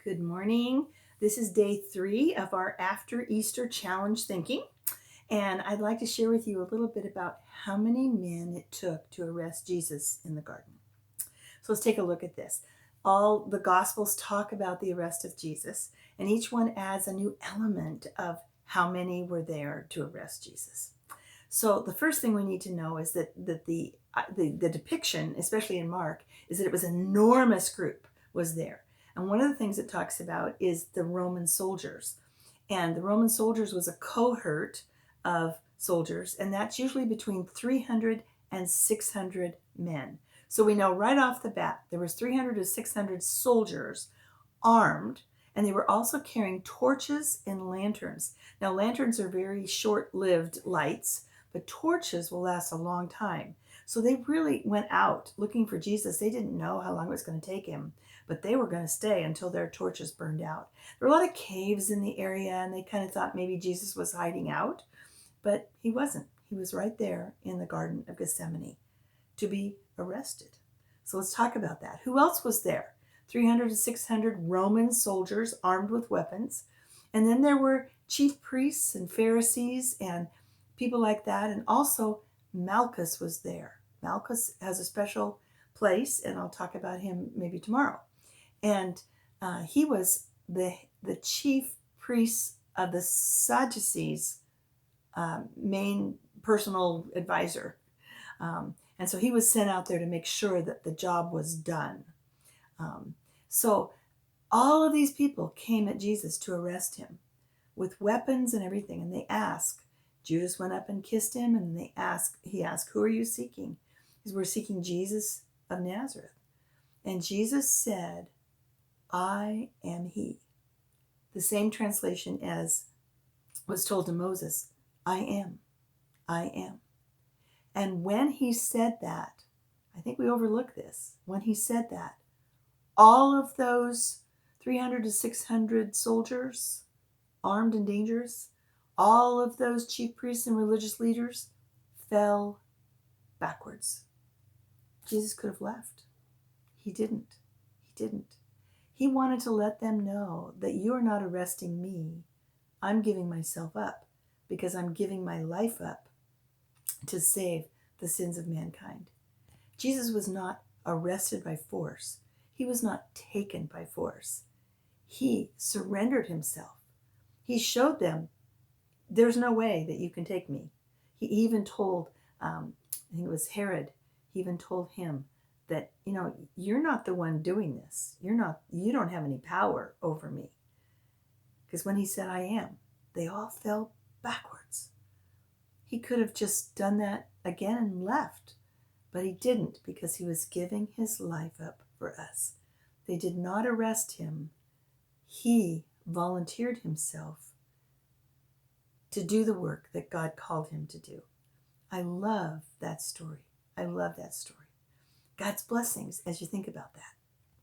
Good morning. This is day 3 of our After Easter Challenge Thinking. And I'd like to share with you a little bit about how many men it took to arrest Jesus in the garden. So let's take a look at this. All the Gospels talk about the arrest of Jesus, and each one adds a new element of how many were there to arrest Jesus. So the first thing we need to know is that the depiction, especially in Mark, is that it was an enormous group was there. And one of the things it talks about is the Roman soldiers. And the Roman soldiers was a cohort of soldiers, and that's usually between 300 and 600 men. So we know right off the bat there was 300 to 600 soldiers armed, and they were also carrying torches and lanterns. Now, lanterns are very short-lived lights, but torches will last a long time. So they really went out looking for Jesus. They didn't know how long it was going to take him, but they were going to stay until their torches burned out. There were a lot of caves in the area, and they kind of thought maybe Jesus was hiding out, but he wasn't. He was right there in the Garden of Gethsemane to be arrested. So let's talk about that. Who else was there? 300 to 600 Roman soldiers armed with weapons. And then there were chief priests and Pharisees and people like that. And also Malchus was there. Malchus has a special place, and I'll talk about him maybe tomorrow. And he was the chief priest of the Sadducees' main personal advisor. And so he was sent out there to make sure that the job was done. So all of these people came at Jesus to arrest him with weapons and everything. And they asked, Judas went up and kissed him, and he asked, who are you seeking? He said, we're seeking Jesus of Nazareth. And Jesus said, I am he. The same translation as was told to Moses, I am. I am. And when he said that, I think we overlook this. When he said that, all of those 300 to 600 soldiers, armed and dangerous, all of those chief priests and religious leaders fell backwards. Jesus could have left. He didn't. He didn't. He wanted to let them know that you are not arresting me. I'm giving myself up because I'm giving my life up to save the sins of mankind. Jesus was not arrested by force. He was not taken by force. He surrendered himself. He showed them, there's no way that you can take me. He even told, I think it was Herod, he even told him that, you're not the one doing this. You don't have any power over me. Because when he said, I am, they all fell backwards. He could have just done that again and left, but he didn't, because he was giving his life up for us. They did not arrest him. He volunteered himself to do the work that God called him to do. I love that story. I love that story. God's blessings as you think about that.